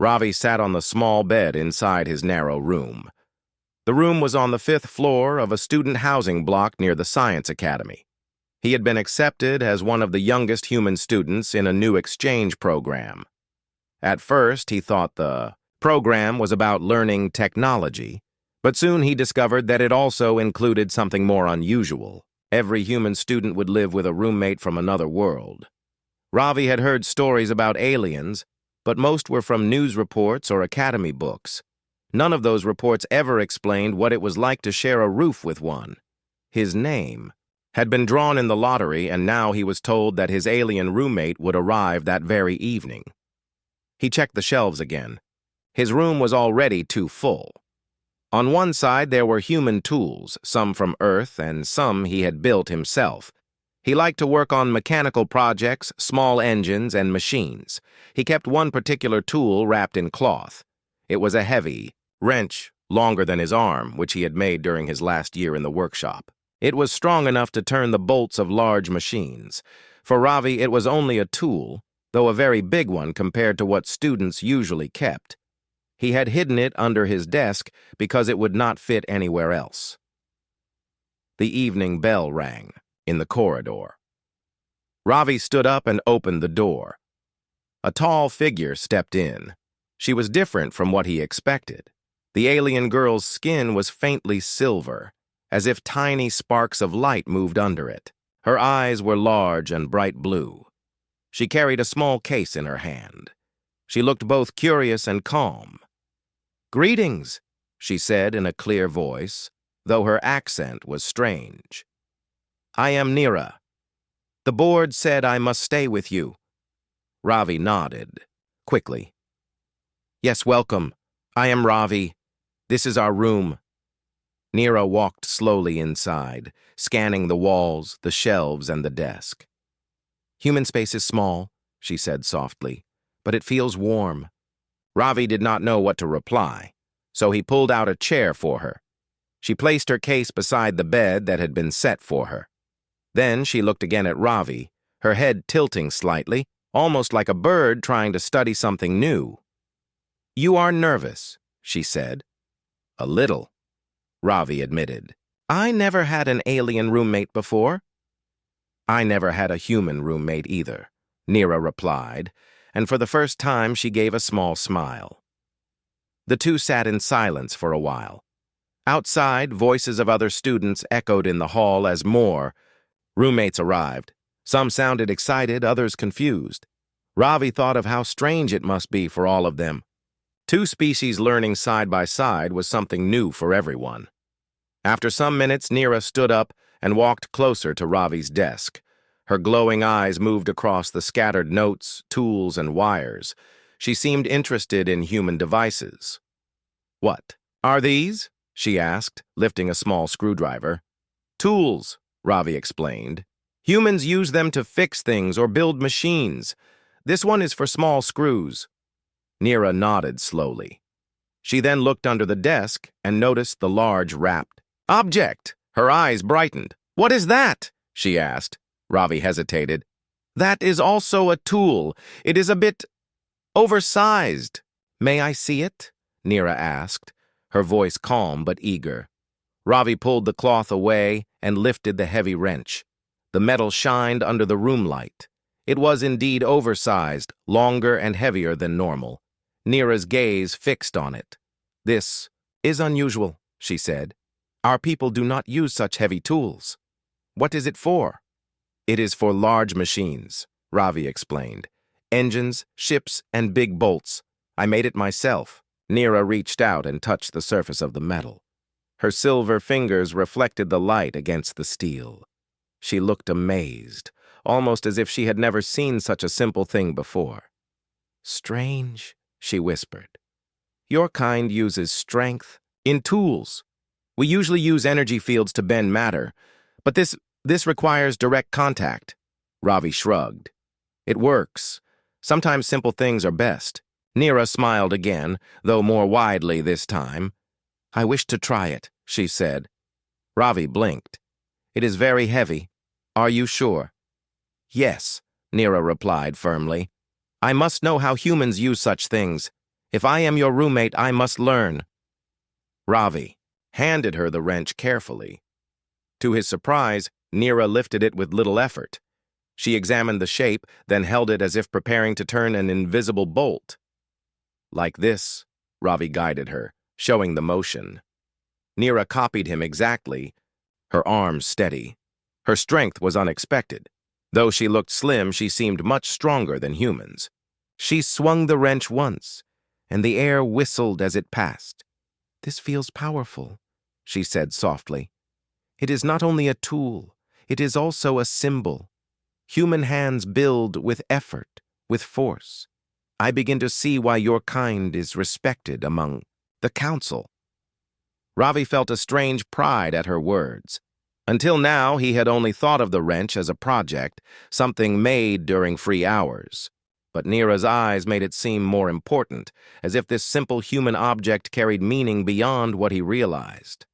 Ravi sat on the small bed inside his narrow room. The room was on the 5th floor of a student housing block near the Science Academy. He had been accepted as one of the youngest human students in a new exchange program. At first, he thought the program was about learning technology, but soon he discovered that it also included something more unusual. Every human student would live with a roommate from another world. Ravi had heard stories about aliens, but most were from news reports or academy books. None of those reports ever explained what it was like to share a roof with one. His name had been drawn in the lottery, and now he was told that his alien roommate would arrive that very evening. He checked the shelves again. His room was already too full. On one side there were human tools, some from Earth and some he had built himself. He liked to work on mechanical projects, small engines, and machines. He kept one particular tool wrapped in cloth. It was a heavy wrench, longer than his arm, which he had made during his last year in the workshop. It was strong enough to turn the bolts of large machines. For Ravi, it was only a tool, though a very big one compared to what students usually kept. He had hidden it under his desk because it would not fit anywhere else. The evening bell rang in the corridor. Ravi stood up and opened the door. A tall figure stepped in. She was different from what he expected. The alien girl's skin was faintly silver, as if tiny sparks of light moved under it. Her eyes were large and bright blue. She carried a small case in her hand. She looked both curious and calm. "Greetings," she said in a clear voice, though her accent was strange. "I am Nira. The board said I must stay with you." Ravi nodded, quickly. "Yes, welcome. I am Ravi. This is our room." Nira walked slowly inside, scanning the walls, the shelves, and the desk. "Human space is small," she said softly, "but it feels warm." Ravi did not know what to reply, so he pulled out a chair for her. She placed her case beside the bed that had been set for her. Then she looked again at Ravi, her head tilting slightly, almost like a bird trying to study something new. "You are nervous," she said. "A little," Ravi admitted. "I never had an alien roommate before." "I never had a human roommate either," Nira replied, and for the first time she gave a small smile. The two sat in silence for a while. Outside, voices of other students echoed in the hall as more roommates arrived. Some sounded excited, others confused. Ravi thought of how strange it must be for all of them. Two species learning side by side was something new for everyone. After some minutes, Nira stood up and walked closer to Ravi's desk. Her glowing eyes moved across the scattered notes, tools, and wires. She seemed interested in human devices. "What are these?" she asked, lifting a small screwdriver. "Tools," Ravi explained. "Humans use them to fix things or build machines. This one is for small screws." Nira nodded slowly. She then looked under the desk and noticed the large wrapped object. Her eyes brightened. "What is that?" she asked. Ravi hesitated. "That is also a tool. It is a bit oversized." "May I see it?" Nira asked, her voice calm but eager. Ravi pulled the cloth away and lifted the heavy wrench. The metal shined under the room light. It was indeed oversized, longer and heavier than normal. Nira's gaze fixed on it. "This is unusual," she said. "Our people do not use such heavy tools." "What is it for?" "It is for large machines," Ravi explained. "Engines, ships, and big bolts. I made it myself." Nira reached out and touched the surface of the metal. Her silver fingers reflected the light against the steel. She looked amazed, almost as if she had never seen such a simple thing before. "Strange," she whispered. "Your kind uses strength in tools. We usually use energy fields to bend matter, but this requires direct contact." Ravi shrugged. "It works. Sometimes simple things are best." Nira smiled again, though more widely this time. "I wish to try it," she said. Ravi blinked. "It is very heavy. Are you sure?" "Yes," Nira replied firmly. "I must know how humans use such things. If I am your roommate, I must learn. Ravi handed her the wrench carefully. To his surprise, Neera lifted it with little effort. She examined the shape, then held it as if preparing to turn an invisible bolt. Like this, Ravi guided her, showing the motion. Neera copied him exactly, her arms steady. Her strength was unexpected. Though she looked slim, she seemed much stronger than humans. She swung the wrench once, and the air whistled as it passed. "This feels powerful," she said softly. "It is not only a tool, it is also a symbol. Human hands build with effort, with force. I begin to see why your kind is respected among the council." Ravi felt a strange pride at her words. Until now, he had only thought of the wrench as a project, something made during free hours. But Neera's eyes made it seem more important, as if this simple human object carried meaning beyond what he realized.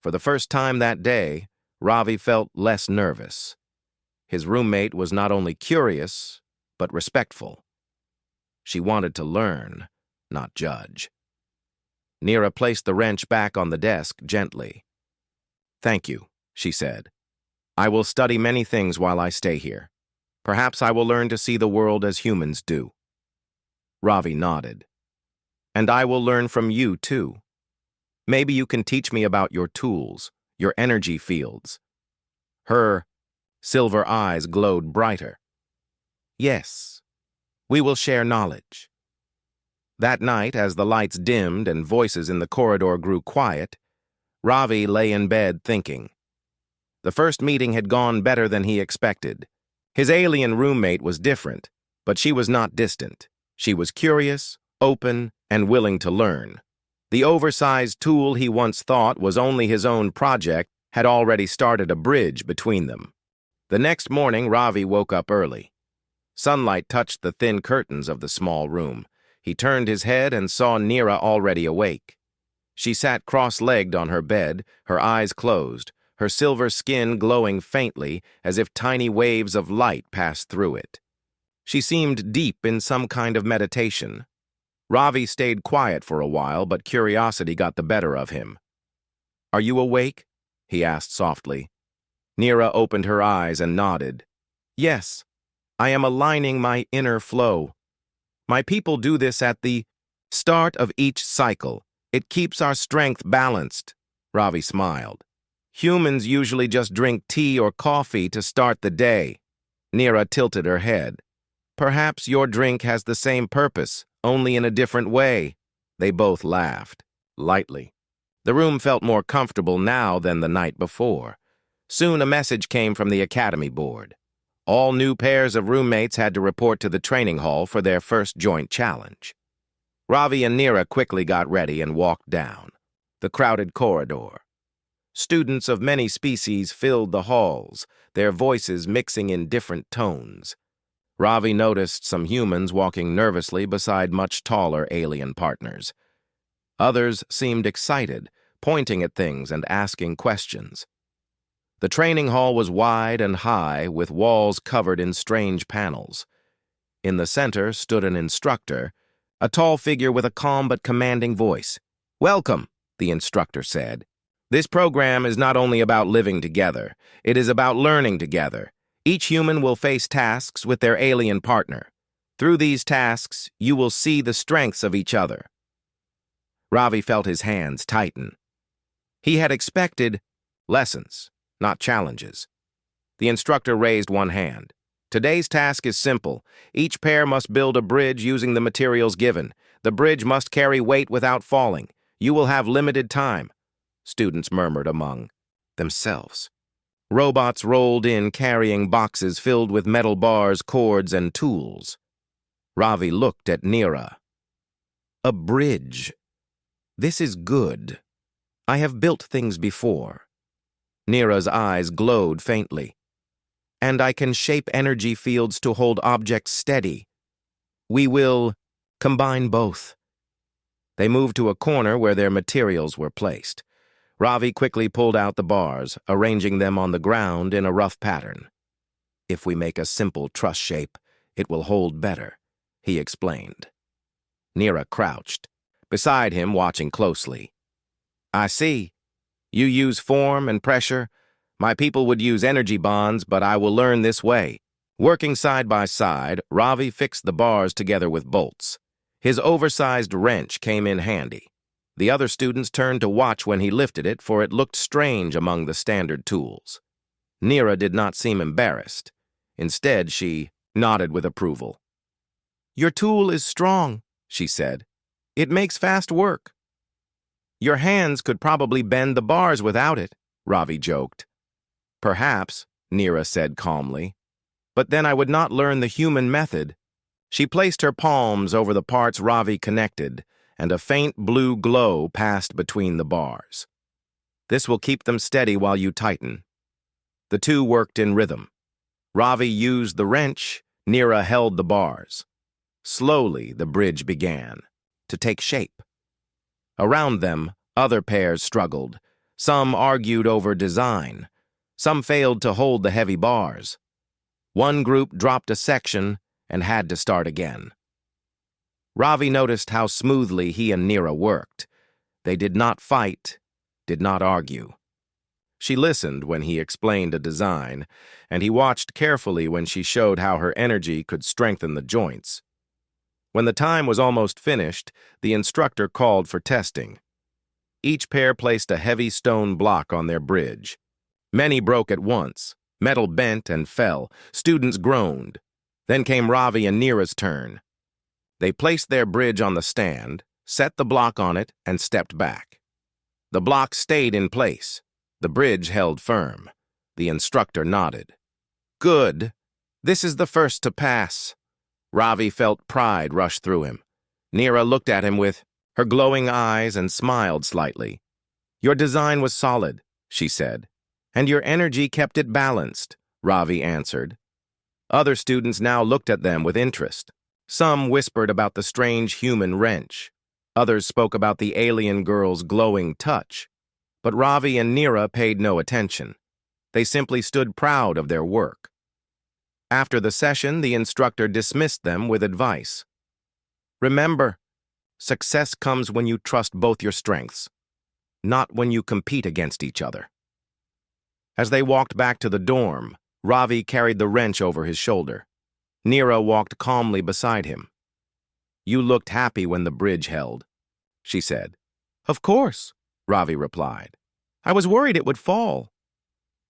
For the first time that day, Ravi felt less nervous. His roommate was not only curious, but respectful. She wanted to learn, not judge. Neera placed the wrench back on the desk gently. "Thank you," she said. "I will study many things while I stay here. Perhaps I will learn to see the world as humans do." Ravi nodded. "And I will learn from you, too. Maybe you can teach me about your tools, your energy fields." Her silver eyes glowed brighter. "Yes, we will share knowledge." That night, as the lights dimmed and voices in the corridor grew quiet, Ravi lay in bed thinking. The first meeting had gone better than he expected. His alien roommate was different, but she was not distant. She was curious, open, and willing to learn. The oversized tool he once thought was only his own project had already started a bridge between them. The next morning, Ravi woke up early. Sunlight touched the thin curtains of the small room. He turned his head and saw Neera already awake. She sat cross-legged on her bed, her eyes closed, her silver skin glowing faintly as if tiny waves of light passed through it. She seemed deep in some kind of meditation. Ravi stayed quiet for a while, but curiosity got the better of him. "Are you awake?" he asked softly. Neera opened her eyes and nodded. "Yes, I am aligning my inner flow. My people do this at the start of each cycle. It keeps our strength balanced." Ravi smiled. "Humans usually just drink tea or coffee to start the day." Neera tilted her head. "Perhaps your drink has the same purpose, only in a different way." They both laughed, lightly. The room felt more comfortable now than the night before. Soon a message came from the academy board. All new pairs of roommates had to report to the training hall for their first joint challenge. Ravi and Neera quickly got ready and walked down the crowded corridor. Students of many species filled the halls, their voices mixing in different tones. Ravi noticed some humans walking nervously beside much taller alien partners. Others seemed excited, pointing at things and asking questions. The training hall was wide and high, with walls covered in strange panels. In the center stood an instructor, a tall figure with a calm but commanding voice. "Welcome," the instructor said. "This program is not only about living together, it is about learning together. Each human will face tasks with their alien partner. Through these tasks, you will see the strengths of each other." Ravi felt his hands tighten. He had expected lessons, not challenges. The instructor raised one hand. "Today's task is simple. Each pair must build a bridge using the materials given. The bridge must carry weight without falling. You will have limited time." Students murmured among themselves. Robots rolled in carrying boxes filled with metal bars, cords, and tools. Ravi looked at Neera. "A bridge. This is good. I have built things before." Neera's eyes glowed faintly. "And I can shape energy fields to hold objects steady. We will combine both." They moved to a corner where their materials were placed. Ravi quickly pulled out the bars, arranging them on the ground in a rough pattern. "If we make a simple truss shape, it will hold better," he explained. Nira crouched, beside him watching closely. I see. You use form and pressure. My people would use energy bonds, but I will learn this way. Working side by side, Ravi fixed the bars together with bolts. His oversized wrench came in handy. The other students turned to watch when he lifted it, for it looked strange among the standard tools. Nira did not seem embarrassed. Instead, she nodded with approval. Your tool is strong, she said. It makes fast work. Your hands could probably bend the bars without it, Ravi joked. Perhaps, Nira said calmly. But then I would not learn the human method. She placed her palms over the parts Ravi connected, and a faint blue glow passed between the bars. This will keep them steady while you tighten. The two worked in rhythm. Ravi used the wrench, Nira held the bars. Slowly, the bridge began to take shape. Around them, other pairs struggled. Some argued over design. Some failed to hold the heavy bars. One group dropped a section and had to start again. Ravi noticed how smoothly he and Nira worked. They did not fight, did not argue. She listened when he explained a design, and he watched carefully when she showed how her energy could strengthen the joints. When the time was almost finished, the instructor called for testing. Each pair placed a heavy stone block on their bridge. Many broke at once. Metal bent and fell. Students groaned. Then came Ravi and Nira's turn. They placed their bridge on the stand, set the block on it, and stepped back. The block stayed in place. The bridge held firm. The instructor nodded. Good. This is the first to pass. Ravi felt pride rush through him. Nira looked at him with her glowing eyes and smiled slightly. Your design was solid, she said. And your energy kept it balanced, Ravi answered. Other students now looked at them with interest. Some whispered about the strange human wrench. Others spoke about the alien girl's glowing touch. But Ravi and Nira paid no attention. They simply stood proud of their work. After the session, the instructor dismissed them with advice. Remember, success comes when you trust both your strengths, not when you compete against each other. As they walked back to the dorm, Ravi carried the wrench over his shoulder. Nira walked calmly beside him. You looked happy when the bridge held, she said. Of course, Ravi replied. I was worried it would fall.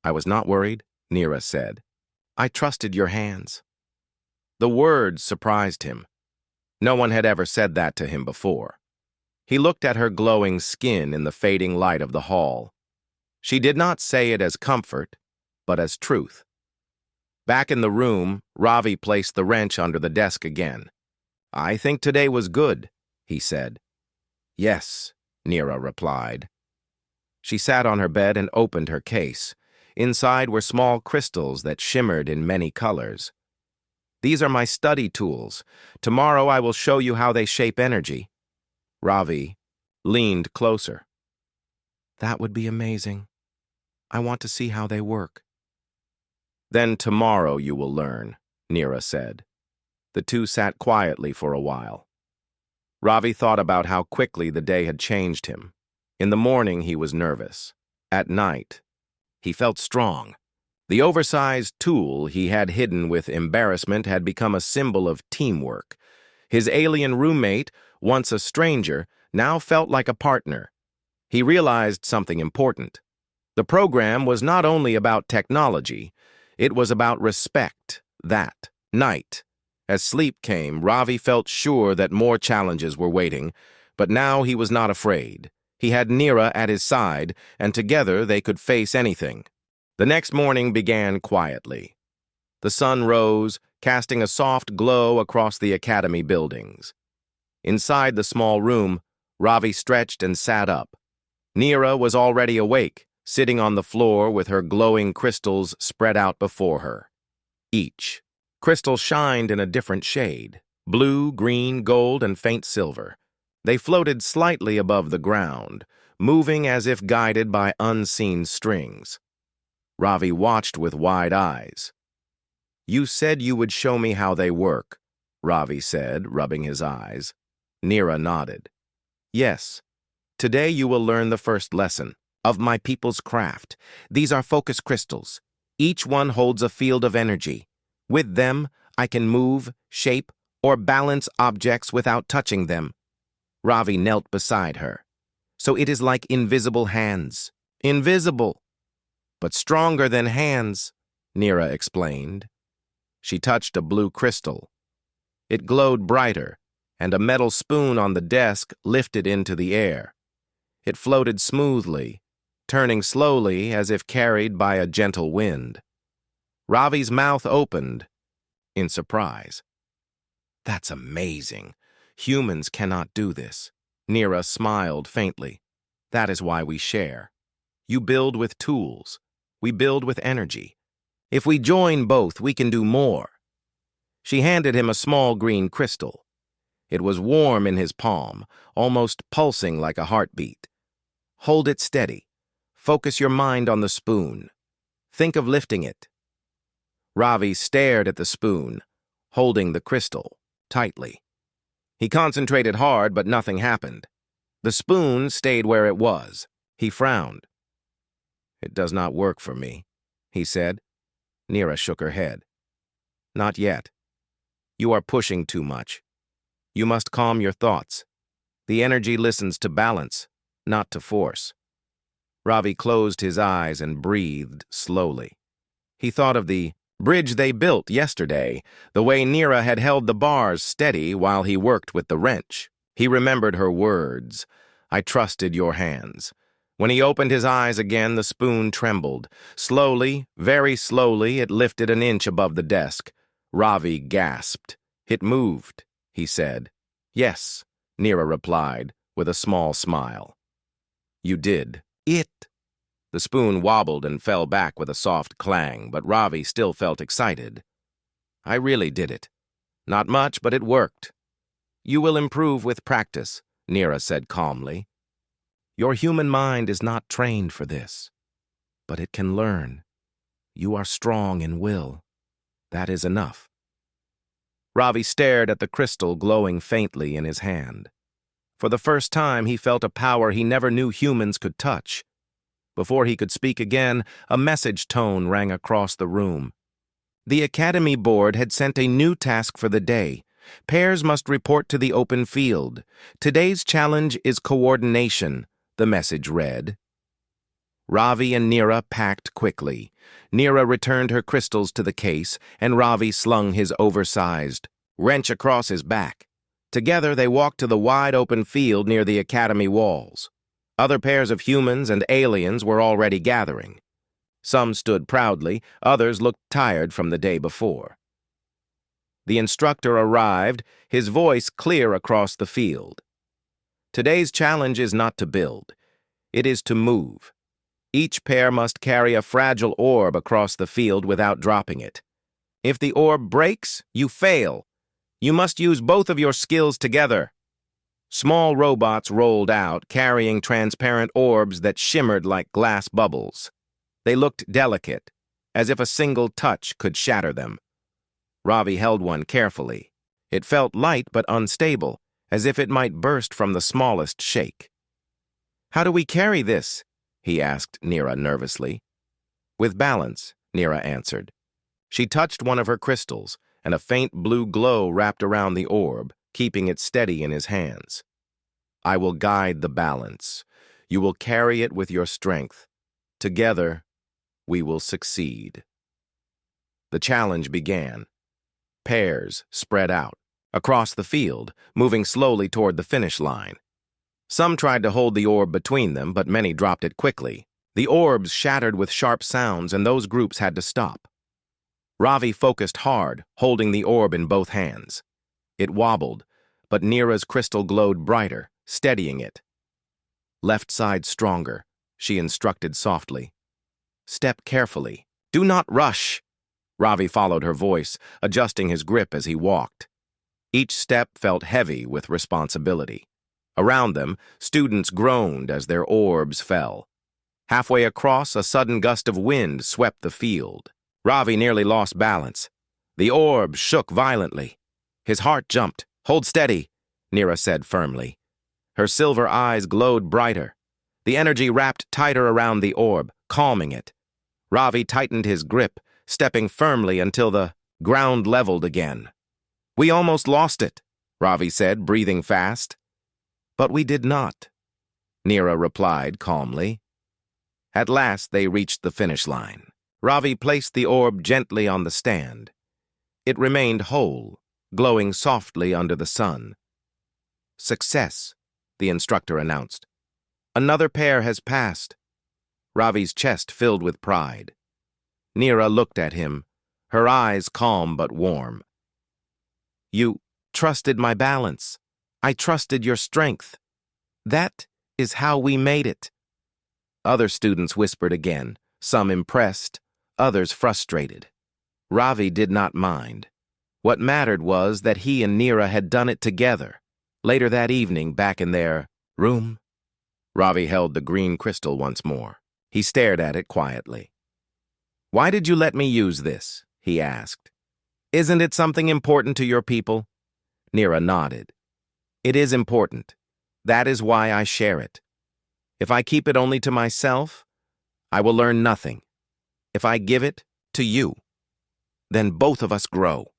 I was not worried, Nira said. I trusted your hands. The words surprised him. No one had ever said that to him before. He looked at her glowing skin in the fading light of the hall. She did not say it as comfort, but as truth. Back in the room, Ravi placed the wrench under the desk again. I think today was good, he said. Yes, Nira replied. She sat on her bed and opened her case. Inside were small crystals that shimmered in many colors. These are my study tools. Tomorrow I will show you how they shape energy. Ravi leaned closer. That would be amazing. I want to see how they work. Then tomorrow you will learn, Nira said. The two sat quietly for a while. Ravi thought about how quickly the day had changed him. In the morning he was nervous. At night, he felt strong. The oversized tool he had hidden with embarrassment had become a symbol of teamwork. His alien roommate, once a stranger, now felt like a partner. He realized something important. The program was not only about technology, it was about respect. That night, as sleep came, Ravi felt sure that more challenges were waiting, but now he was not afraid. He had Nira at his side, and together they could face anything. The next morning began quietly. The sun rose, casting a soft glow across the academy buildings. Inside the small room, Ravi stretched and sat up. Nira was already awake, sitting on the floor with her glowing crystals spread out before her. Each crystal shined in a different shade: blue, green, gold, and faint silver. They floated slightly above the ground, moving as if guided by unseen strings. Ravi watched with wide eyes. You said you would show me how they work, Ravi said, rubbing his eyes. Nira nodded. Yes. Today you will learn the first lesson of my people's craft. These are focus crystals. Each one holds a field of energy. With them, I can move, shape, or balance objects without touching them. Ravi knelt beside her. So it is like invisible hands. Invisible, but stronger than hands, Nira explained. She touched a blue crystal. It glowed brighter, and a metal spoon on the desk lifted into the air. It floated smoothly, turning slowly as if carried by a gentle wind. Ravi's mouth opened in surprise. That's amazing. Humans cannot do this. Nira smiled faintly. That is why we share. You build with tools. We build with energy. If we join both, we can do more. She handed him a small green crystal. It was warm in his palm, almost pulsing like a heartbeat. Hold it steady. Focus your mind on the spoon. Think of lifting it. Ravi stared at the spoon, holding the crystal tightly. He concentrated hard, but nothing happened. The spoon stayed where it was. He frowned. It does not work for me, he said. Nira shook her head. Not yet. You are pushing too much. You must calm your thoughts. The energy listens to balance, not to force. Ravi closed his eyes and breathed slowly. He thought of the bridge they built yesterday, the way Nira had held the bars steady while he worked with the wrench. He remembered her words, I trusted your hands. When he opened his eyes again, the spoon trembled. Slowly, very slowly, it lifted an inch above the desk. Ravi gasped. It moved, he said. Yes, Nira replied, with a small smile. You did. It. The spoon wobbled and fell back with a soft clang, but Ravi still felt excited. I really did it. Not much, but it worked. You will improve with practice, Nira said calmly. Your human mind is not trained for this, but it can learn. You are strong in will. That is enough. Ravi stared at the crystal glowing faintly in his hand. For the first time, he felt a power he never knew humans could touch. Before he could speak again, a message tone rang across the room. The Academy Board had sent a new task for the day. Pairs must report to the open field. Today's challenge is coordination, the message read. Ravi and Nira packed quickly. Nira returned her crystals to the case, and Ravi slung his oversized wrench across his back. Together they walked to the wide-open field near the Academy walls. Other pairs of humans and aliens were already gathering. Some stood proudly, others looked tired from the day before. The instructor arrived, his voice clear across the field. Today's challenge is not to build. It is to move. Each pair must carry a fragile orb across the field without dropping it. If the orb breaks, you fail. You must use both of your skills together. Small robots rolled out, carrying transparent orbs that shimmered like glass bubbles. They looked delicate, as if a single touch could shatter them. Ravi held one carefully. It felt light but unstable, as if it might burst from the smallest shake. How do we carry this? He asked Nira nervously. With balance, Nira answered. She touched one of her crystals, and a faint blue glow wrapped around the orb, keeping it steady in his hands. I will guide the balance. You will carry it with your strength. Together, we will succeed. The challenge began. Pairs spread out across the field, moving slowly toward the finish line. Some tried to hold the orb between them, but many dropped it quickly. The orbs shattered with sharp sounds, and those groups had to stop. Ravi focused hard, holding the orb in both hands. It wobbled, but Nira's crystal glowed brighter, steadying it. Left side stronger, she instructed softly. Step carefully. Do not rush. Ravi followed her voice, adjusting his grip as he walked. Each step felt heavy with responsibility. Around them, students groaned as their orbs fell. Halfway across, a sudden gust of wind swept the field. Ravi nearly lost balance. The orb shook violently. His heart jumped. Hold steady. Nira said firmly. Her silver eyes glowed brighter. The energy wrapped tighter around the orb, calming it. Ravi tightened his grip, stepping firmly until the ground leveled again. We almost lost it, Ravi said, breathing fast. But we did not, Nira replied calmly. At last they reached the finish line. Ravi placed the orb gently on the stand. It remained whole, glowing softly under the sun. Success, the instructor announced. Another pair has passed. Ravi's chest filled with pride. Nira looked at him, her eyes calm but warm. You trusted my balance. I trusted your strength. That is how we made it. Other students whispered again, some impressed, others frustrated. Ravi did not mind. What mattered was that he and Nira had done it together. Later that evening, back in their room, Ravi held the green crystal once more. He stared at it quietly. Why did you let me use this? He asked. Isn't it something important to your people? Nira nodded. It is important. That is why I share it. If I keep it only to myself, I will learn nothing. If I give it to you, then both of us grow.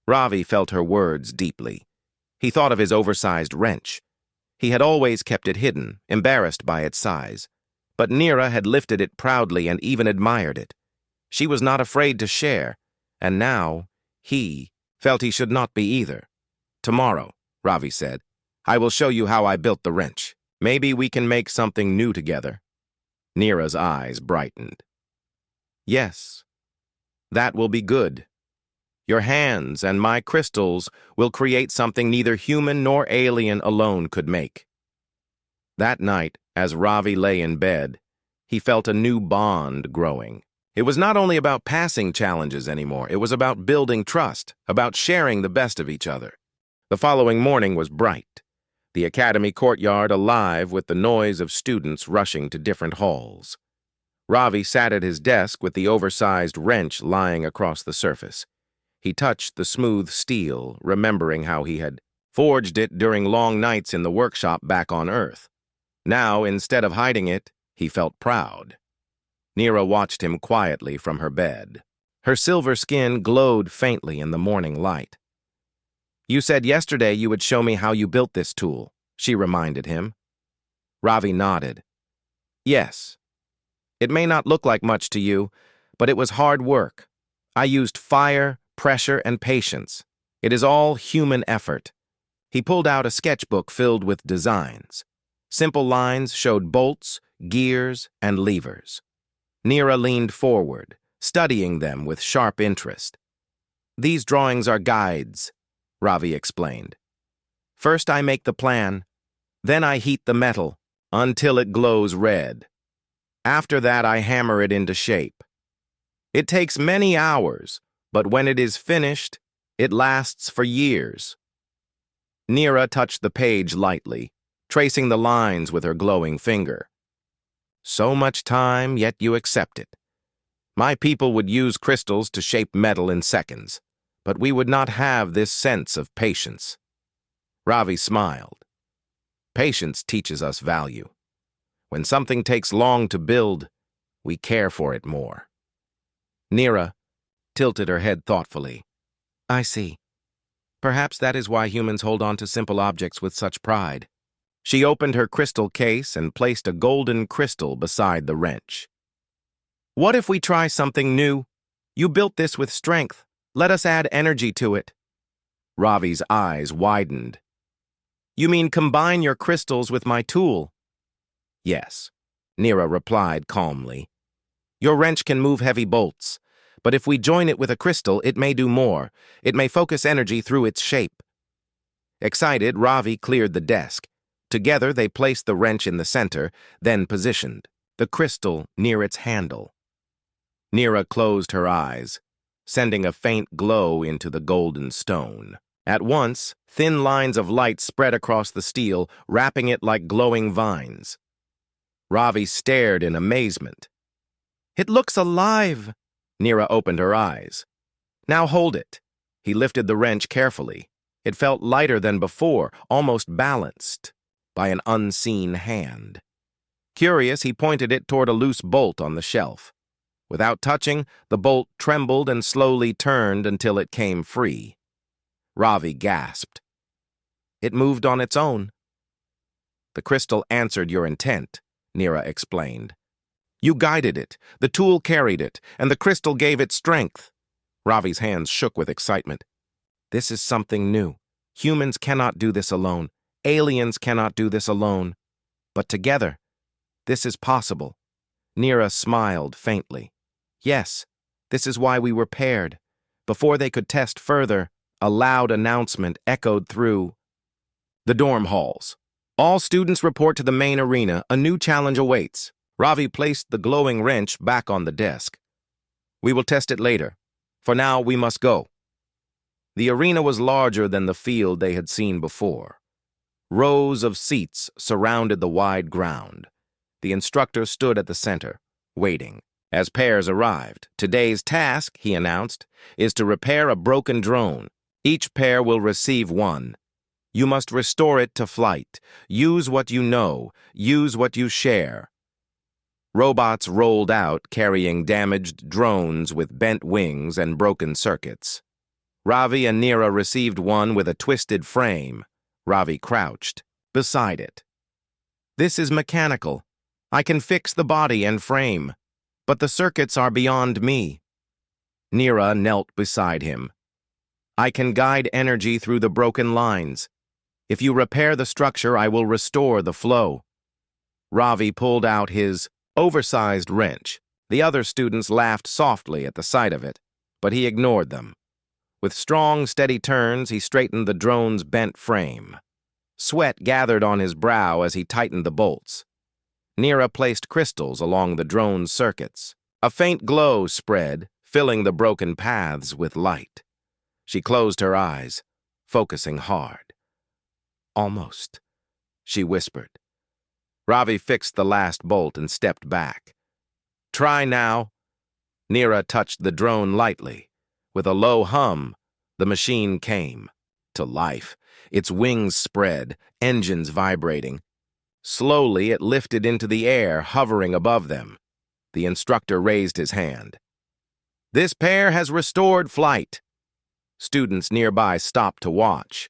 Ravi felt her words deeply. He thought of his oversized wrench. He had always kept it hidden, embarrassed by its size. But Nira had lifted it proudly and even admired it. She was not afraid to share, and now he felt he should not be either. Tomorrow, Ravi said, I will show you how I built the wrench. Maybe we can make something new together. Nira's eyes brightened. Yes, that will be good. Your hands and my crystals will create something neither human nor alien alone could make. That night, as Ravi lay in bed, he felt a new bond growing. It was not only about passing challenges anymore, it was about building trust, about sharing the best of each other. The following morning was bright, the academy courtyard alive with the noise of students rushing to different halls. Ravi sat at his desk with the oversized wrench lying across the surface. He touched the smooth steel, remembering how he had forged it during long nights in the workshop back on Earth. Now, instead of hiding it, he felt proud. Nira watched him quietly from her bed. Her silver skin glowed faintly in the morning light. You said yesterday you would show me how you built this tool, she reminded him. Ravi nodded. Yes. It may not look like much to you, but it was hard work. I used fire, pressure, and patience. It is all human effort. He pulled out a sketchbook filled with designs. Simple lines showed bolts, gears, and levers. Nira leaned forward, studying them with sharp interest. These drawings are guides, Ravi explained. First I make the plan, then I heat the metal until it glows red. After that I hammer it into shape. It takes many hours, but when it is finished, it lasts for years. Nira touched the page lightly, tracing the lines with her glowing finger. So much time, yet you accept it. My people would use crystals to shape metal in seconds, but we would not have this sense of patience. Ravi smiled. Patience teaches us value. When something takes long to build, we care for it more. Nira tilted her head thoughtfully. I see. Perhaps that is why humans hold on to simple objects with such pride. She opened her crystal case and placed a golden crystal beside the wrench. What if we try something new? You built this with strength. Let us add energy to it. Ravi's eyes widened. You mean combine your crystals with my tool? Yes, Nira replied calmly. Your wrench can move heavy bolts, but if we join it with a crystal, it may do more. It may focus energy through its shape. Excited, Ravi cleared the desk. Together, they placed the wrench in the center, then positioned the crystal near its handle. Nira closed her eyes, sending a faint glow into the golden stone. At once, thin lines of light spread across the steel, wrapping it like glowing vines. Ravi stared in amazement. It looks alive! Nira opened her eyes. Now hold it. He lifted the wrench carefully. It felt lighter than before, almost balanced by an unseen hand. Curious, he pointed it toward a loose bolt on the shelf. Without touching, the bolt trembled and slowly turned until it came free. Ravi gasped. It moved on its own. The crystal answered your intent, Neera explained. You guided it, the tool carried it, and the crystal gave it strength. Ravi's hands shook with excitement. This is something new. Humans cannot do this alone. Aliens cannot do this alone. But together, this is possible. Neera smiled faintly. Yes, this is why we were paired. Before they could test further, a loud announcement echoed through the dorm halls. All students report to the main arena. A new challenge awaits. Ravi placed the glowing wrench back on the desk. We will test it later. For now, we must go. The arena was larger than the field they had seen before. Rows of seats surrounded the wide ground. The instructor stood at the center, waiting. As pairs arrived, today's task, he announced, is to repair a broken drone. Each pair will receive one. You must restore it to flight. Use what you know. Use what you share. Robots rolled out carrying damaged drones with bent wings and broken circuits. Ravi and Neera received one with a twisted frame. Ravi crouched beside it. This is mechanical. I can fix the body and frame, but the circuits are beyond me. Neera knelt beside him. I can guide energy through the broken lines. If you repair the structure, I will restore the flow. Ravi pulled out his oversized wrench. The other students laughed softly at the sight of it, but he ignored them. With strong, steady turns, he straightened the drone's bent frame. Sweat gathered on his brow as he tightened the bolts. Neera placed crystals along the drone's circuits. A faint glow spread, filling the broken paths with light. She closed her eyes, focusing hard. Almost, she whispered. Ravi fixed the last bolt and stepped back. Try now. Neera touched the drone lightly. With a low hum, the machine came to life. Its wings spread, engines vibrating. Slowly, it lifted into the air, hovering above them. The instructor raised his hand. This pair has restored flight. Students nearby stopped to watch.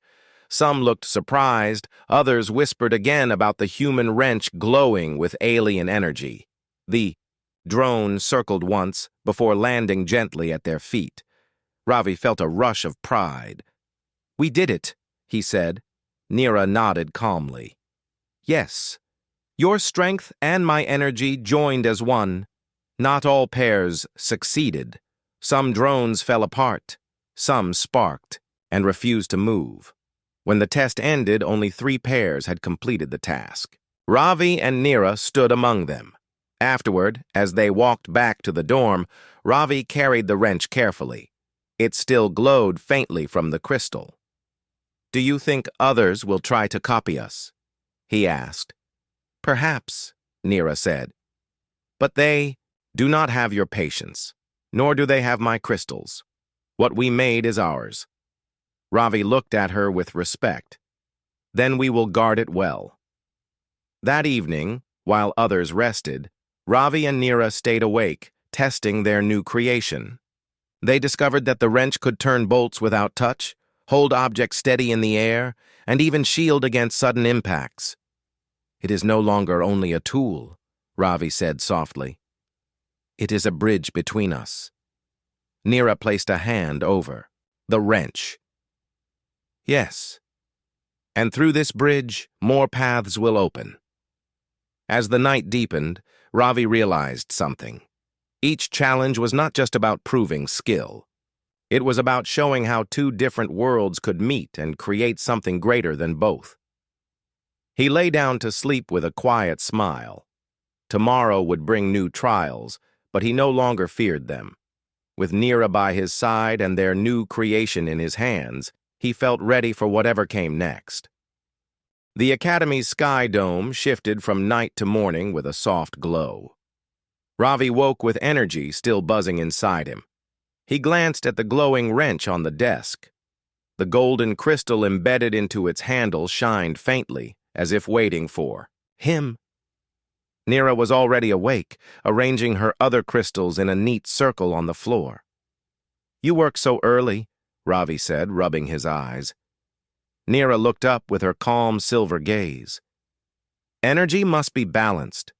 Some looked surprised, others whispered again about the human wrench glowing with alien energy. The drone circled once before landing gently at their feet. Ravi felt a rush of pride. We did it, he said. Neera nodded calmly. Yes, your strength and my energy joined as one. Not all pairs succeeded. Some drones fell apart, some sparked and refused to move. When the test ended, only 3 pairs had completed the task. Ravi and Neera stood among them. Afterward, as they walked back to the dorm, Ravi carried the wrench carefully. It still glowed faintly from the crystal. Do you think others will try to copy us? He asked. Perhaps, Neera said. But they do not have your patience, nor do they have my crystals. What we made is ours. Ravi looked at her with respect. Then we will guard it well. That evening, while others rested, Ravi and Neera stayed awake, testing their new creation. They discovered that the wrench could turn bolts without touch, hold objects steady in the air, and even shield against sudden impacts. It is no longer only a tool, Ravi said softly. It is a bridge between us. Neera placed a hand over the wrench. Yes, and through this bridge, more paths will open. As the night deepened, Ravi realized something. Each challenge was not just about proving skill. It was about showing how 2 different worlds could meet and create something greater than both. He lay down to sleep with a quiet smile. Tomorrow would bring new trials, but he no longer feared them. With Neera by his side and their new creation in his hands, he felt ready for whatever came next. The Academy's sky dome shifted from night to morning with a soft glow. Ravi woke with energy still buzzing inside him. He glanced at the glowing wrench on the desk. The golden crystal embedded into its handle shined faintly, as if waiting for him. Nira was already awake, arranging her other crystals in a neat circle on the floor. "You work so early," Ravi said, rubbing his eyes. Nira looked up with her calm silver gaze. "Energy must be balanced.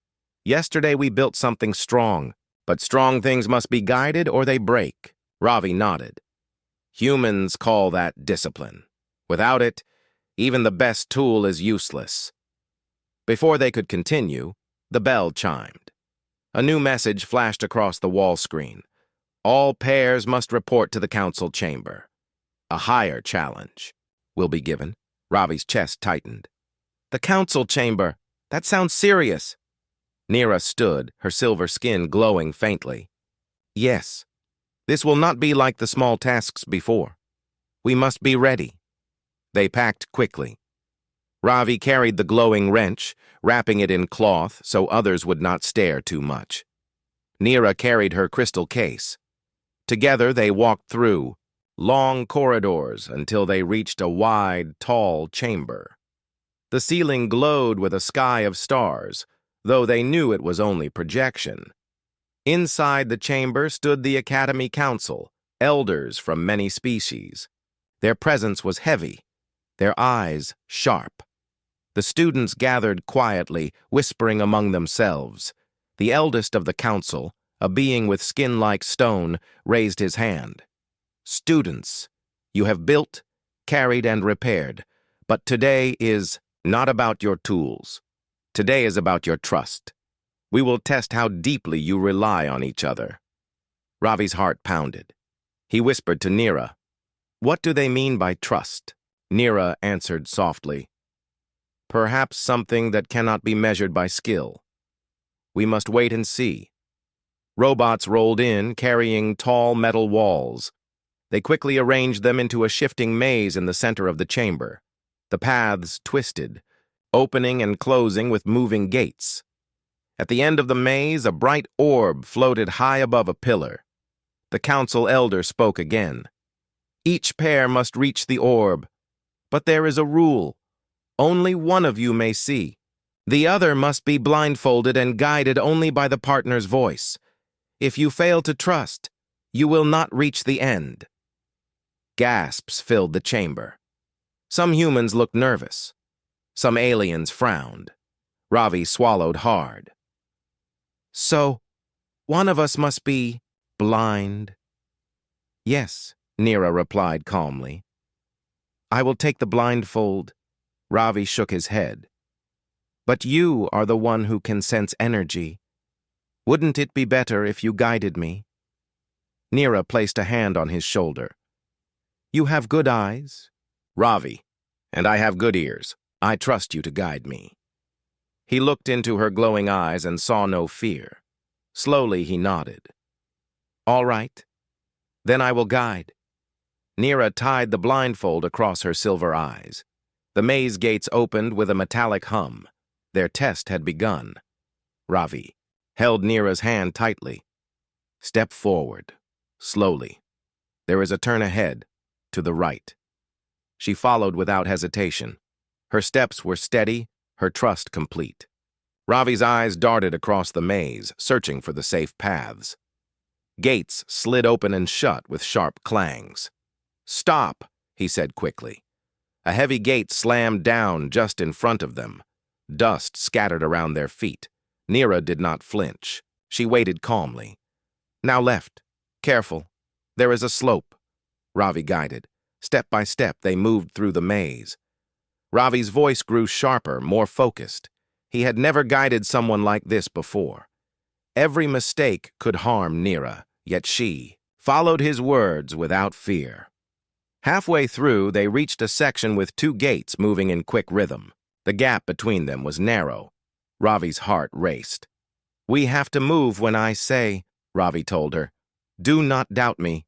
Yesterday we built something strong, but strong things must be guided or they break." Ravi nodded. "Humans call that discipline. Without it, even the best tool is useless." Before they could continue, the bell chimed. A new message flashed across the wall screen. All pairs must report to the council chamber. A higher challenge will be given. Ravi's chest tightened. "The council chamber? That sounds serious." Nira stood, her silver skin glowing faintly. "Yes. This will not be like the small tasks before. We must be ready." They packed quickly. Ravi carried the glowing wrench, wrapping it in cloth so others would not stare too much. Nira carried her crystal case. Together they walked through long corridors until they reached a wide, tall chamber. The ceiling glowed with a sky of stars, though they knew it was only projection. Inside the chamber stood the Academy Council, elders from many species. Their presence was heavy, their eyes sharp. The students gathered quietly, whispering among themselves. The eldest of the council, a being with skin like stone, raised his hand. "Students, you have built, carried, and repaired, but today is not about your tools. Today is about your trust. We will test how deeply you rely on each other." Ravi's heart pounded. He whispered to Nira, "What do they mean by trust?" Nira answered softly, "Perhaps something that cannot be measured by skill. We must wait and see." Robots rolled in, carrying tall metal walls. They quickly arranged them into a shifting maze in the center of the chamber. The paths twisted, opening and closing with moving gates. At the end of the maze, a bright orb floated high above a pillar. The council elder spoke again. "Each pair must reach the orb, but there is a rule. Only one of you may see. The other must be blindfolded and guided only by the partner's voice. If you fail to trust, you will not reach the end." Gasps filled the chamber. Some humans looked nervous. Some aliens frowned. Ravi swallowed hard. "So, one of us must be blind?" "Yes," Nira replied calmly. "I will take the blindfold." Ravi shook his head. "But you are the one who can sense energy. Wouldn't it be better if you guided me?" Nira placed a hand on his shoulder. "You have good eyes." "Ravi, and I have good ears. I trust you to guide me." He looked into her glowing eyes and saw no fear. Slowly he nodded. "All right. Then I will guide." Nira tied the blindfold across her silver eyes. The maze gates opened with a metallic hum. Their test had begun. Ravi held Nira's hand tightly. "Step forward, slowly. There is a turn ahead, to the right." She followed without hesitation. Her steps were steady, her trust complete. Ravi's eyes darted across the maze, searching for the safe paths. Gates slid open and shut with sharp clangs. "Stop," he said quickly. A heavy gate slammed down just in front of them. Dust scattered around their feet. Nira did not flinch. She waited calmly. "Now left. Careful. There is a slope." Ravi guided. Step by step, they moved through the maze. Ravi's voice grew sharper, more focused. He had never guided someone like this before. Every mistake could harm Nira, yet she followed his words without fear. Halfway through, they reached a section with two gates moving in quick rhythm. The gap between them was narrow. Ravi's heart raced. "We have to move when I say," Ravi told her. "Do not doubt me."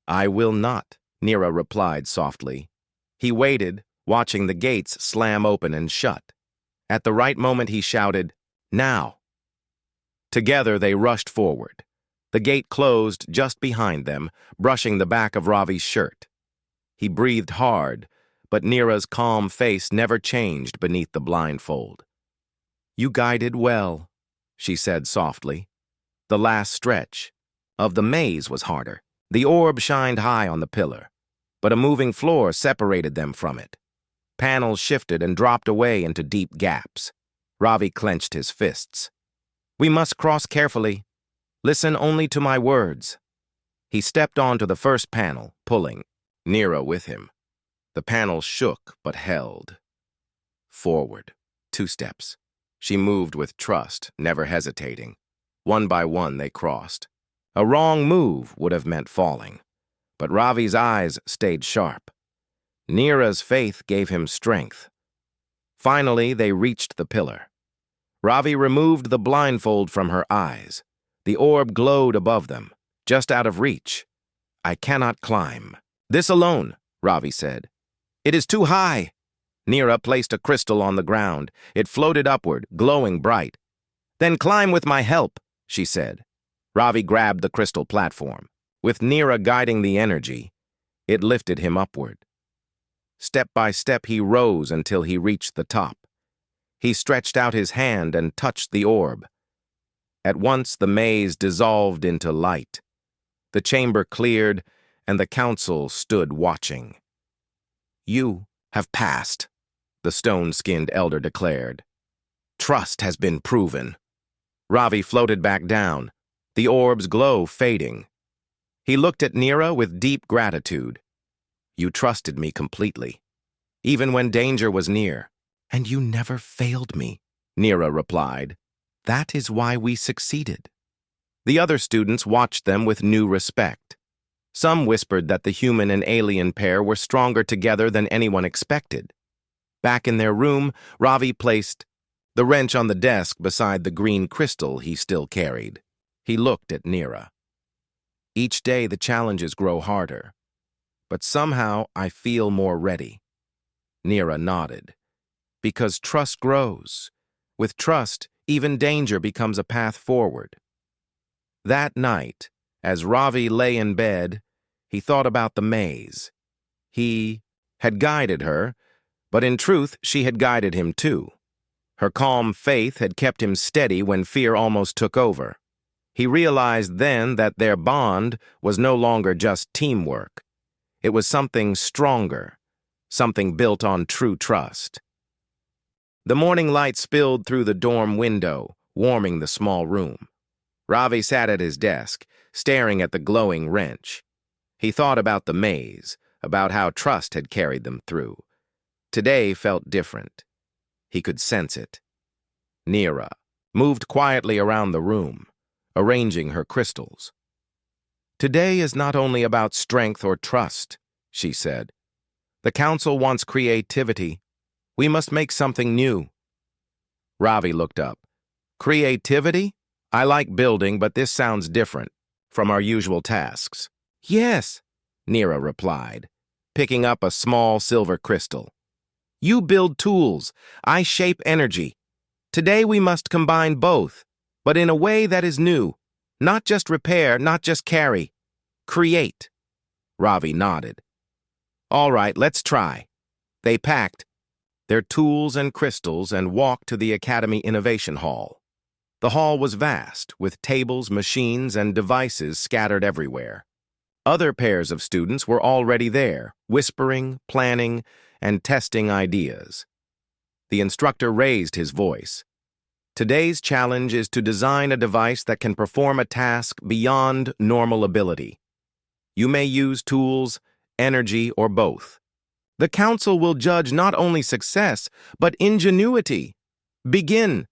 "I will not," Nira replied softly. He waited, watching the gates slam open and shut. At the right moment, he shouted, "Now!" Together, they rushed forward. The gate closed just behind them, brushing the back of Ravi's shirt. He breathed hard, but Neera's calm face never changed beneath the blindfold. "You guided well," she said softly. The last stretch of the maze was harder. The orb shined high on the pillar, but a moving floor separated them from it. Panels shifted and dropped away into deep gaps. Ravi clenched his fists. "We must cross carefully. Listen only to my words." He stepped onto the first panel, pulling Neera with him. The panel shook but held. Forward, 2 steps. She moved with trust, never hesitating. One by one they crossed. A wrong move would have meant falling, but Ravi's eyes stayed sharp. Neera's faith gave him strength. Finally, they reached the pillar. Ravi removed the blindfold from her eyes. The orb glowed above them, just out of reach. "I cannot climb." "This alone," Ravi said. "It is too high." Neera placed a crystal on the ground. It floated upward, glowing bright. "Then climb with my help," she said. Ravi grabbed the crystal platform. With Neera guiding the energy, it lifted him upward. Step by step he rose until he reached the top. He stretched out his hand and touched the orb. At once the maze dissolved into light. The chamber cleared, and the council stood watching. "You have passed," the stone-skinned elder declared. "Trust has been proven." Ravi floated back down, the orb's glow fading. He looked at Neera with deep gratitude. "You trusted me completely, even when danger was near." "And you never failed me," Neera replied. "That is why we succeeded." The other students watched them with new respect. Some whispered that the human and alien pair were stronger together than anyone expected. Back in their room, Ravi placed the wrench on the desk beside the green crystal he still carried. He looked at Neera. "Each day the challenges grow harder, but somehow I feel more ready." Neera nodded. "Because trust grows. With trust, even danger becomes a path forward." That night, as Ravi lay in bed, he thought about the maze. He had guided her, but in truth she had guided him too. Her calm faith had kept him steady when fear almost took over. He realized then that their bond was no longer just teamwork. It was something stronger, something built on true trust. The morning light spilled through the dorm window, warming the small room. Ravi sat at his desk, staring at the glowing wrench. He thought about the maze, about how trust had carried them through. Today felt different. He could sense it. Neera moved quietly around the room, arranging her crystals. "Today is not only about strength or trust," she said. "The council wants creativity. We must make something new." Ravi looked up. "Creativity? I like building, but this sounds different from our usual tasks." "Yes," Neera replied, picking up a small silver crystal. "You build tools. I shape energy. Today we must combine both, but in a way that is new. Not just repair, not just carry. Create." Ravi nodded. "All right, let's try." They packed their tools and crystals and walked to the Academy Innovation Hall. The hall was vast, with tables, machines, and devices scattered everywhere. Other pairs of students were already there, whispering, planning, and testing ideas. The instructor raised his voice. "Today's challenge is to design a device that can perform a task beyond normal ability. You may use tools, energy, or both. The council will judge not only success, but ingenuity. Begin."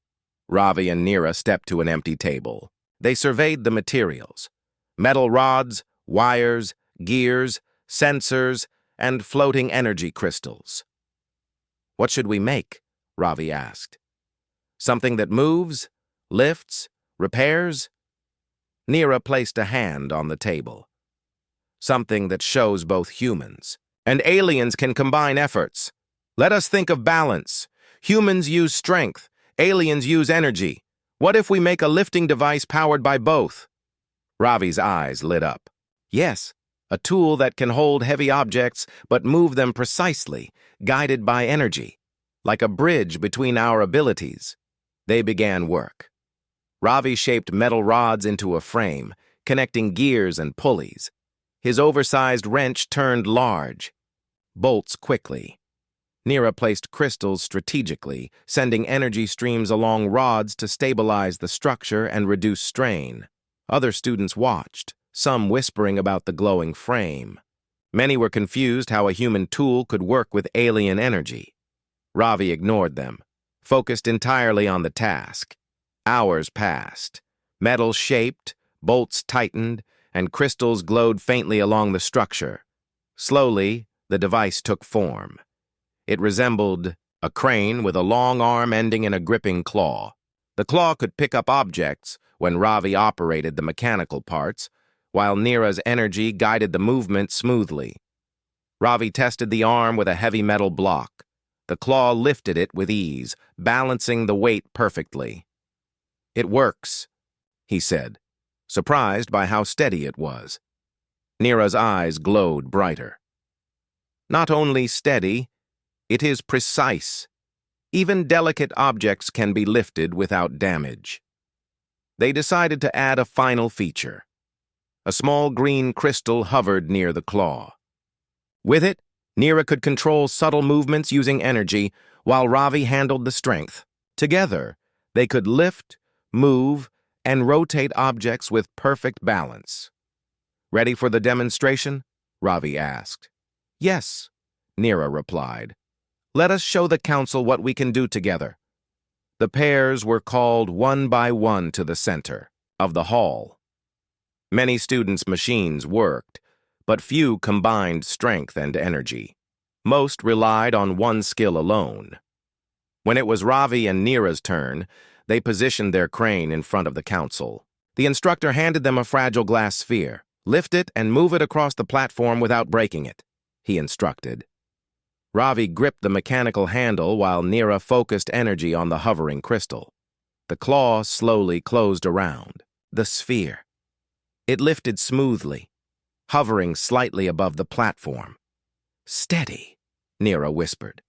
Ravi and Neera stepped to an empty table. They surveyed the materials: metal rods, wires, gears, sensors, and floating energy crystals. "What should we make?" Ravi asked. "Something that moves, lifts, repairs?" Neera placed a hand on the table. "Something that shows both humans and aliens can combine efforts. Let us think of balance. Humans use strength, aliens use energy. What if we make a lifting device powered by both?" Ravi's eyes lit up. "Yes, a tool that can hold heavy objects but move them precisely, guided by energy, like a bridge between our abilities. They began work. Ravi shaped metal rods into a frame, connecting gears and pulleys. His oversized wrench turned large, bolts quickly. Neera placed crystals strategically, sending energy streams along rods to stabilize the structure and reduce strain. Other students watched, some whispering about the glowing frame. Many were confused how a human tool could work with alien energy. Ravi ignored them, focused entirely on the task. Hours passed. Metal shaped, bolts tightened, and crystals glowed faintly along the structure. Slowly, the device took form. It resembled a crane with a long arm ending in a gripping claw. The claw could pick up objects when Ravi operated the mechanical parts, while Neera's energy guided the movement smoothly. Ravi tested the arm with a heavy metal block. The claw lifted it with ease, balancing the weight perfectly. "It works," he said, surprised by how steady it was. Neera's eyes glowed brighter. "Not only steady, it is precise. Even delicate objects can be lifted without damage." They decided to add a final feature. A small green crystal hovered near the claw. With it, Neera could control subtle movements using energy, while Ravi handled the strength. Together, they could lift, move, and rotate objects with perfect balance. "Ready for the demonstration?" Ravi asked. "Yes," Neera replied. "Let us show the council what we can do together." The pairs were called one by one to the center of the hall. Many students' machines worked, but few combined strength and energy. Most relied on one skill alone. When it was Ravi and Neera's turn, they positioned their crane in front of the council. The instructor handed them a fragile glass sphere. "Lift it and move it across the platform without breaking it," he instructed. Ravi gripped the mechanical handle while Neera focused energy on the hovering crystal. The claw slowly closed around the sphere. It lifted smoothly, hovering slightly above the platform. "Steady," Neera whispered.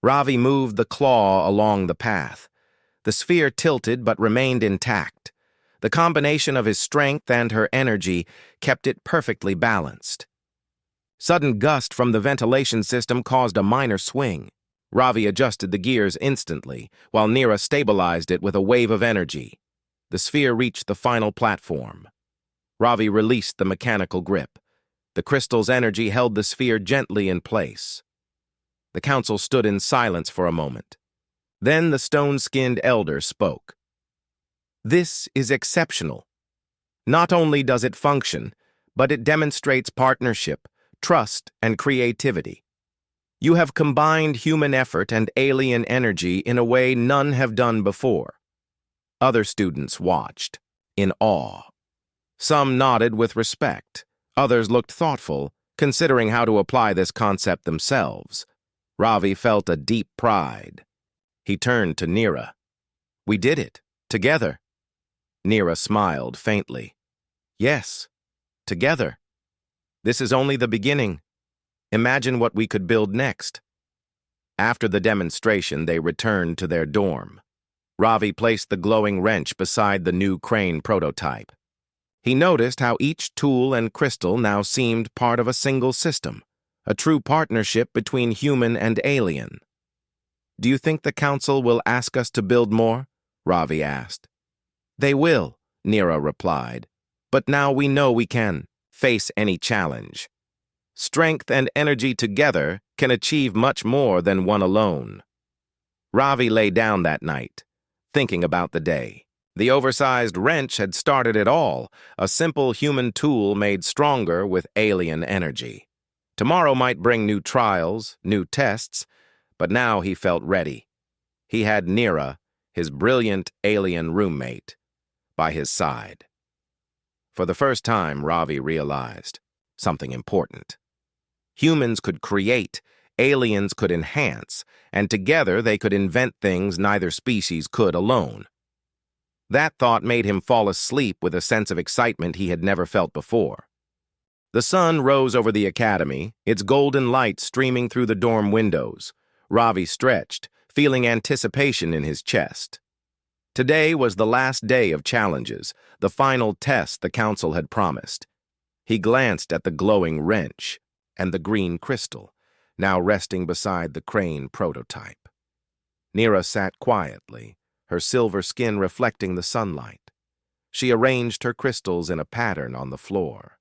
Ravi moved the claw along the path. The sphere tilted but remained intact. The combination of his strength and her energy kept it perfectly balanced. Sudden gust from the ventilation system caused a minor swing. Ravi adjusted the gears instantly, while Neera stabilized it with a wave of energy. The sphere reached the final platform. Ravi released the mechanical grip. The crystal's energy held the sphere gently in place. The council stood in silence for a moment. Then the stone-skinned elder spoke. "This is exceptional. Not only does it function, but it demonstrates partnership, trust, and creativity. You have combined human effort and alien energy in a way none have done before." Other students watched, in awe. Some nodded with respect. Others looked thoughtful, considering how to apply this concept themselves. Ravi felt a deep pride. He turned to Neera. "We did it, together." Neera smiled faintly. "Yes, together. This is only the beginning. Imagine what we could build next." After the demonstration, they returned to their dorm. Ravi placed the glowing wrench beside the new crane prototype. He noticed how each tool and crystal now seemed part of a single system, a true partnership between human and alien. "Do you think the council will ask us to build more?" Ravi asked. "They will," Neera replied. "But now we know we can face any challenge. Strength and energy together can achieve much more than one alone." Ravi lay down that night, thinking about the day. The oversized wrench had started it all, a simple human tool made stronger with alien energy. Tomorrow might bring new trials, new tests, but now he felt ready. He had Neera, his brilliant alien roommate, by his side. For the first time, Ravi realized something important. Humans could create, aliens could enhance, and together they could invent things neither species could alone. That thought made him fall asleep with a sense of excitement he had never felt before. The sun rose over the academy, its golden light streaming through the dorm windows. Ravi stretched, feeling anticipation in his chest. Today was the last day of challenges, the final test the council had promised. He glanced at the glowing wrench and the green crystal, now resting beside the crane prototype. Neera sat quietly, her silver skin reflecting the sunlight. She arranged her crystals in a pattern on the floor.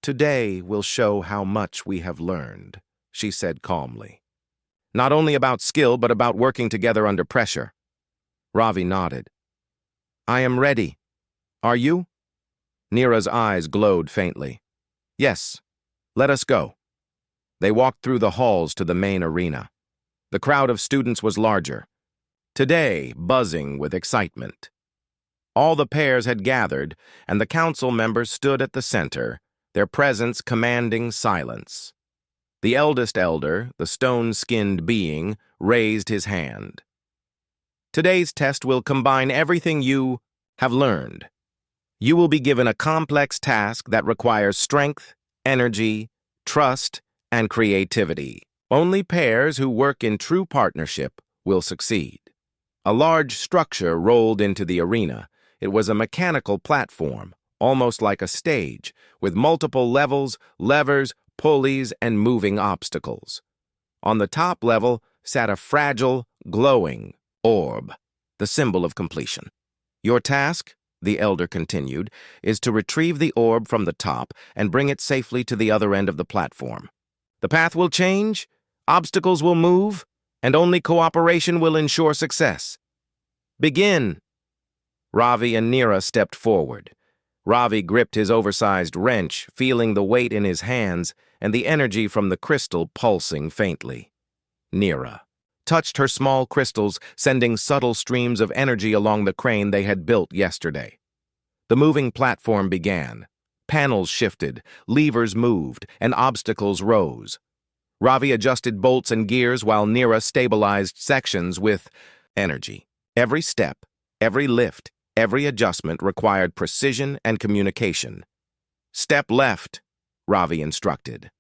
"Today will show how much we have learned," she said calmly. "Not only about skill, but about working together under pressure." Ravi nodded. "I am ready. Are you?" Neera's eyes glowed faintly. "Yes, let us go." They walked through the halls to the main arena. The crowd of students was larger, today buzzing with excitement. All the pairs had gathered, and the council members stood at the center, their presence commanding silence. The eldest elder, the stone-skinned being, raised his hand. "Today's test will combine everything you have learned. You will be given a complex task that requires strength, energy, trust, and creativity. Only pairs who work in true partnership will succeed." A large structure rolled into the arena. It was a mechanical platform, almost like a stage, with multiple levels, levers, pulleys, and moving obstacles. On the top level sat a fragile, glowing orb, the symbol of completion. "Your task," the elder continued, "is to retrieve the orb from the top and bring it safely to the other end of the platform. The path will change, obstacles will move, and only cooperation will ensure success. Begin." Ravi and Neera stepped forward. Ravi gripped his oversized wrench, feeling the weight in his hands and the energy from the crystal pulsing faintly. Neera touched her small crystals, sending subtle streams of energy along the crane they had built yesterday. The moving platform began. Panels shifted, levers moved, and obstacles rose. Ravi adjusted bolts and gears while Neera stabilized sections with energy. Every step, every lift, every adjustment required precision and communication. "Step left," Ravi instructed.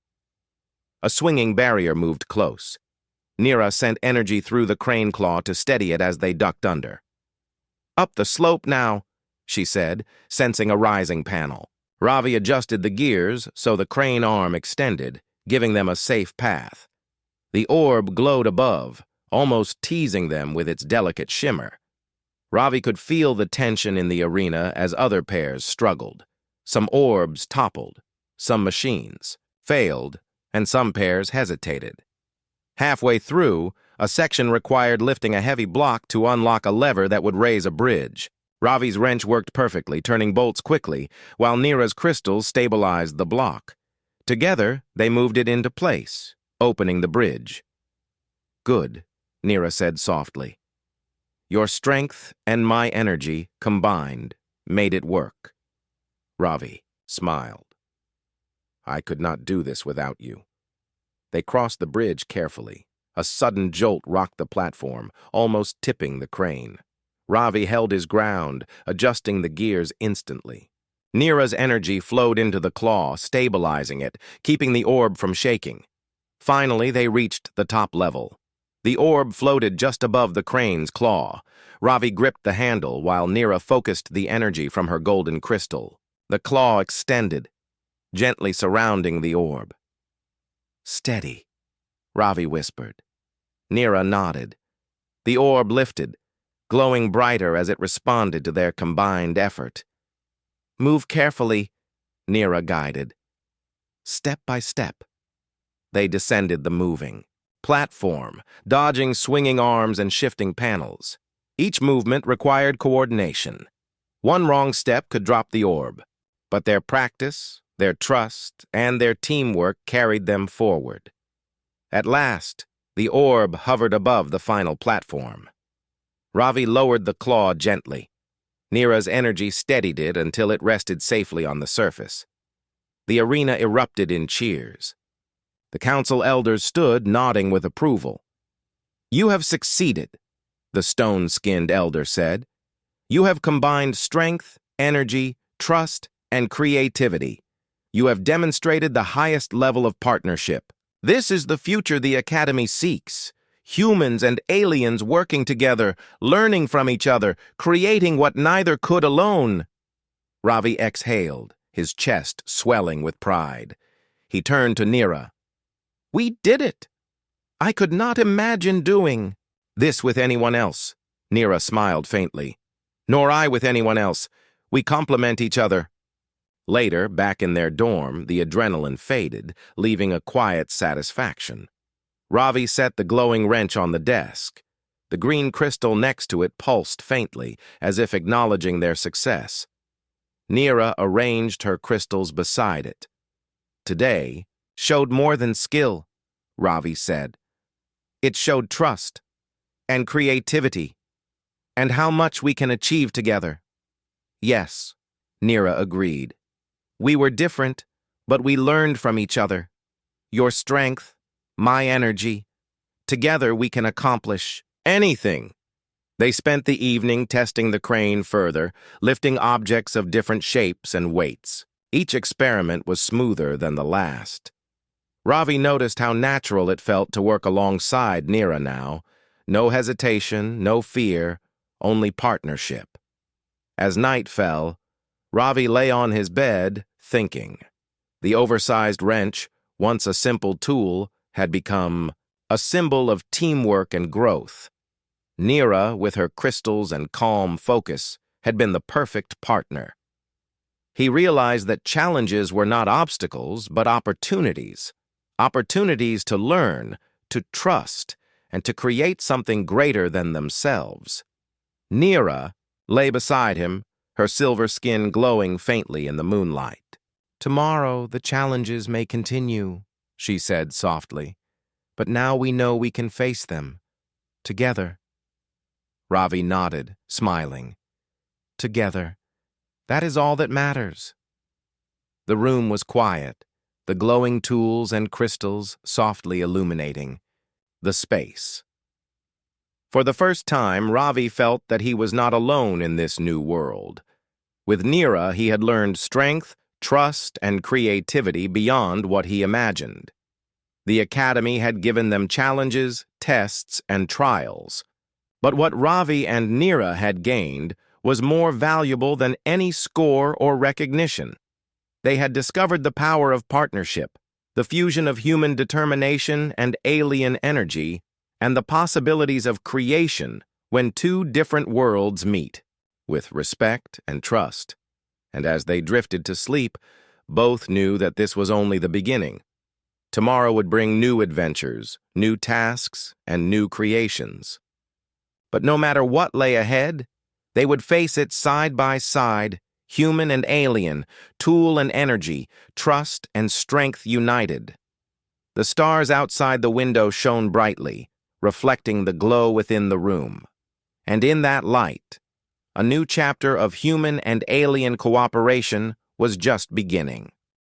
A swinging barrier moved close. Neera sent energy through the crane claw to steady it as they ducked under. "Up the slope now," she said, sensing a rising panel. Ravi adjusted the gears so the crane arm extended, giving them a safe path. The orb glowed above, almost teasing them with its delicate shimmer. Ravi could feel the tension in the arena as other pairs struggled. Some orbs toppled, some machines failed, and some pairs hesitated. Halfway through, a section required lifting a heavy block to unlock a lever that would raise a bridge. Ravi's wrench worked perfectly, turning bolts quickly, while Neera's crystals stabilized the block. Together, they moved it into place, opening the bridge. "Good," Neera said softly. "Your strength and my energy combined made it work." Ravi smiled. "I could not do this without you." They crossed the bridge carefully. A sudden jolt rocked the platform, almost tipping the crane. Ravi held his ground, adjusting the gears instantly. Neera's energy flowed into the claw, stabilizing it, keeping the orb from shaking. Finally, they reached the top level. The orb floated just above the crane's claw. Ravi gripped the handle while Neera focused the energy from her golden crystal. The claw extended, gently surrounding the orb. "Steady," Ravi whispered. Neera nodded. The orb lifted, glowing brighter as it responded to their combined effort. "Move carefully," Neera guided. Step by step, they descended the moving platform, dodging swinging arms and shifting panels. Each movement required coordination. One wrong step could drop the orb, but their practice, their trust, and their teamwork carried them forward. At last, the orb hovered above the final platform. Ravi lowered the claw gently. Neera's energy steadied it until it rested safely on the surface. The arena erupted in cheers. The council elders stood, nodding with approval. "You have succeeded," the stone-skinned elder said. "You have combined strength, energy, trust, and creativity. You have demonstrated the highest level of partnership. This is the future the Academy seeks. Humans and aliens working together, learning from each other, creating what neither could alone. Ravi exhaled, his chest swelling with pride. He turned to Neera. We did it! I could not imagine doing this with anyone else. Neera smiled faintly. Nor I with anyone else. We complement each other. Later, back in their dorm, the adrenaline faded, leaving a quiet satisfaction. Ravi set the glowing wrench on the desk. The green crystal next to it pulsed faintly, as if acknowledging their success. Neera arranged her crystals beside it. Today showed more than skill, Ravi said. It showed trust and creativity and how much we can achieve together. Yes, Neera agreed. We were different, but we learned from each other. Your strength, my energy. Together we can accomplish anything. They spent the evening testing the crane further, lifting objects of different shapes and weights. Each experiment was smoother than the last. Ravi noticed how natural it felt to work alongside Neera now. No hesitation, no fear, only partnership. As night fell, Ravi lay on his bed, thinking. The oversized wrench, once a simple tool, had become a symbol of teamwork and growth. Neera, with her crystals and calm focus, had been the perfect partner. He realized that challenges were not obstacles, but opportunities. Opportunities to learn, to trust, and to create something greater than themselves. Neera lay beside him, her silver skin glowing faintly in the moonlight. Tomorrow the challenges may continue, she said softly, but now we know we can face them. Together. Ravi nodded, smiling. Together. That is all that matters. The room was quiet, the glowing tools and crystals softly illuminating the space. For the first time, Ravi felt that he was not alone in this new world. With Neera, he had learned strength, trust, and creativity beyond what he imagined. The Academy had given them challenges, tests, and trials. But what Ravi and Neera had gained was more valuable than any score or recognition. They had discovered the power of partnership, the fusion of human determination and alien energy, and the possibilities of creation when two different worlds meet, with respect and trust. And as they drifted to sleep, both knew that this was only the beginning. Tomorrow would bring new adventures, new tasks, and new creations. But no matter what lay ahead, they would face it side by side, human and alien, tool and energy, trust and strength united. The stars outside the window shone brightly, reflecting the glow within the room. And in that light, a new chapter of human and alien cooperation was just beginning.